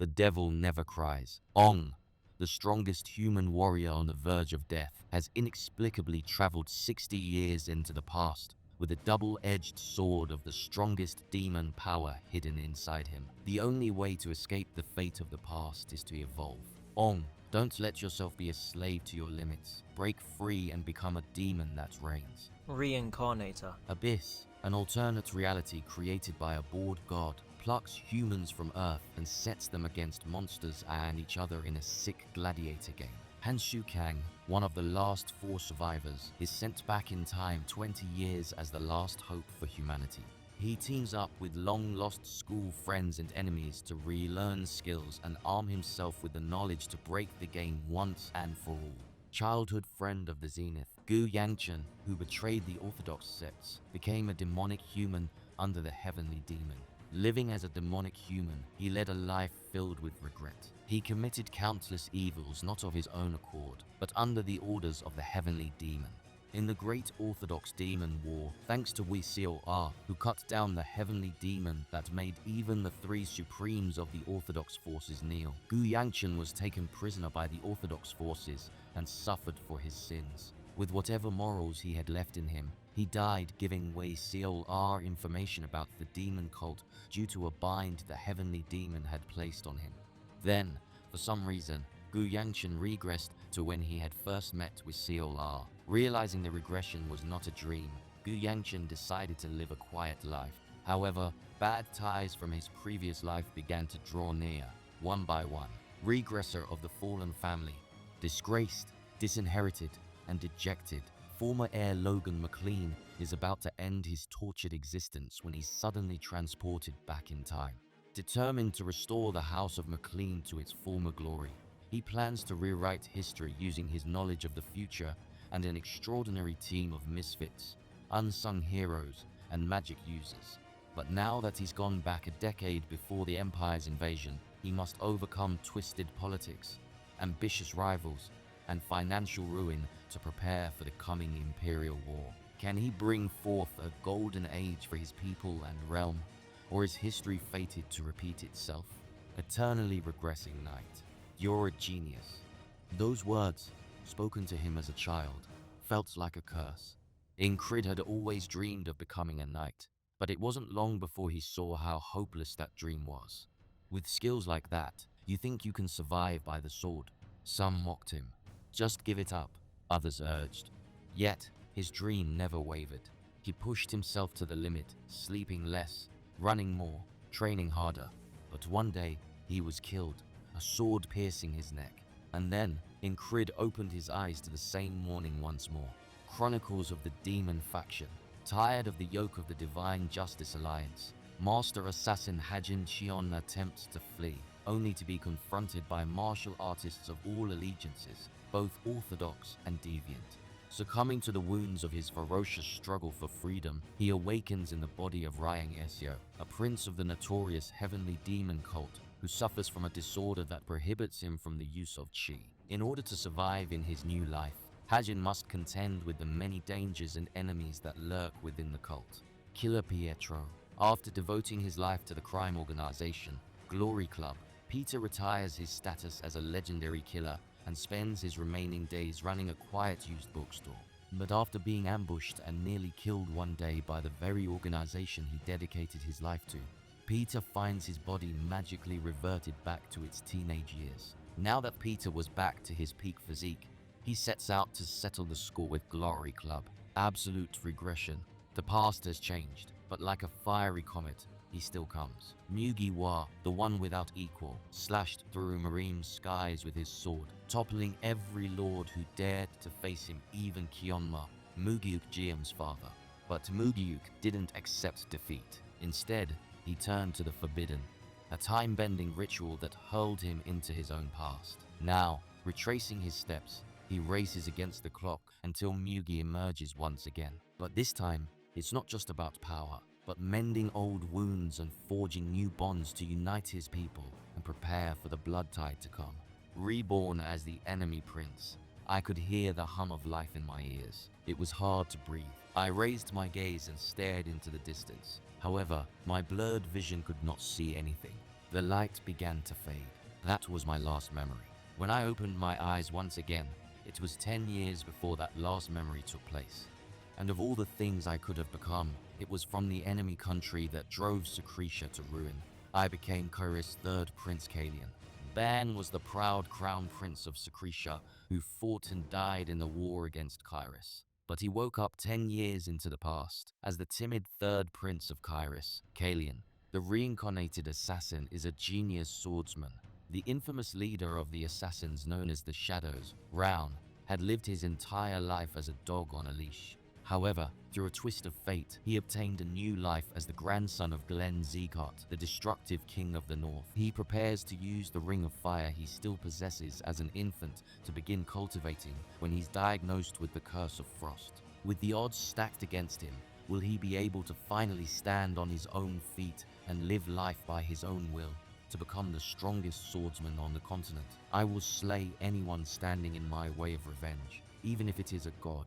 The devil never cries. Ong, the strongest human warrior on the verge of death, has inexplicably traveled 60 years into the past with a double-edged sword of the strongest demon power hidden inside him. The only way to escape the fate of the past is to evolve. Ong, don't let yourself be a slave to your limits. Break free and become a demon that reigns. Reincarnator. Abyss, an alternate reality created by a bored god, plucks humans from Earth and sets them against monsters and each other in a sick gladiator game. Hanshu Kang, one of the last 4 survivors, is sent back in time 20 years as the last hope for humanity. He teams up with long-lost school friends and enemies to relearn skills and arm himself with the knowledge to break the game once and for all. Childhood friend of the Zenith, Gu Yangchen, who betrayed the Orthodox sects, became a demonic human under the heavenly demon. Living as a demonic human, he led a life filled with regret. He committed countless evils not of his own accord, but under the orders of the heavenly demon. In the Great Orthodox Demon War, thanks to Wei Xiao, who cut down the heavenly demon that made even the 3 supremes of the Orthodox forces kneel, Gu Yangchen was taken prisoner by the Orthodox forces and suffered for his sins. With whatever morals he had left in him, he died giving Wei Xiao information about the demon cult due to a bind the heavenly demon had placed on him. Then, for some reason, Gu Yangchen regressed to when he had first met with Xiao. Realizing the regression was not a dream, Gu Yangchen decided to live a quiet life. However, bad ties from his previous life began to draw near, one by one. Regressor of the fallen family, disgraced, disinherited, and dejected, former heir Logan McLean is about to end his tortured existence when he's suddenly transported back in time. Determined to restore the house of McLean to its former glory, he plans to rewrite history using his knowledge of the future and an extraordinary team of misfits, unsung heroes, and magic users. But now that he's gone back a decade before the Empire's invasion, he must overcome twisted politics, ambitious rivals, and financial ruin to prepare for the coming Imperial War. Can he bring forth a golden age for his people and realm, or is history fated to repeat itself? Eternally regressing knight, you're a genius. Those words, spoken to him as a child, felt like a curse. Inred had always dreamed of becoming a knight, but it wasn't long before he saw how hopeless that dream was. With skills like that, you think you can survive by the sword. Some mocked him. Just give it up, others urged. Yet, his dream never wavered. He pushed himself to the limit, sleeping less, running more, training harder. But one day, he was killed, a sword piercing his neck. And then, Inred opened his eyes to the same morning once more. Chronicles of the Demon Faction. Tired of the yoke of the Divine Justice Alliance, Master Assassin Hajin Qion attempts to flee, only to be confronted by martial artists of all allegiances, both orthodox and deviant. Succumbing to the wounds of his ferocious struggle for freedom, he awakens in the body of Ryang Esio, a prince of the notorious heavenly demon cult who suffers from a disorder that prohibits him from the use of qi. In order to survive in his new life, Hajin must contend with the many dangers and enemies that lurk within the cult. Killer Pietro. After devoting his life to the crime organization, Glory Club, Peter retires his status as a legendary killer and spends his remaining days running a quiet used bookstore. But after being ambushed and nearly killed one day by the very organization he dedicated his life to, Peter finds his body magically reverted back to its teenage years. Now that Peter was back to his peak physique, he sets out to settle the score with Glory Club. Absolute regression. The past has changed, but like a fiery comet, he still comes. Mugiwara, the one without equal, slashed through marine skies with his sword, toppling every lord who dared to face him, even Kionma, Mugiuk Jiam's father. But Mugiuk didn't accept defeat. Instead, he turned to the Forbidden, a time-bending ritual that hurled him into his own past. Now, retracing his steps, he races against the clock until Mugi emerges once again. But this time, it's not just about power, but mending old wounds and forging new bonds to unite his people and prepare for the blood tide to come. Reborn as the enemy prince, I could hear the hum of life in my ears. It was hard to breathe. I raised my gaze and stared into the distance. However, my blurred vision could not see anything. The light began to fade. That was my last memory. When I opened my eyes once again, it was 10 years before that last memory took place. And of all the things I could have become, it was from the enemy country that drove Secretia to ruin. I became Kairos' third Prince Kalian. Ban was the proud crown prince of Secretia who fought and died in the war against Kairos. But he woke up 10 years into the past as the timid third prince of Kairos, Kalian. The reincarnated assassin is a genius swordsman. The infamous leader of the assassins known as the Shadows, Raun, had lived his entire life as a dog on a leash. However, through a twist of fate, he obtained a new life as the grandson of Glenn Zeekart, the destructive king of the north. He prepares to use the ring of fire he still possesses as an infant to begin cultivating when he's diagnosed with the curse of frost. With the odds stacked against him, will he be able to finally stand on his own feet and live life by his own will? To become the strongest swordsman on the continent, I will slay anyone standing in my way of revenge, even if it is a god.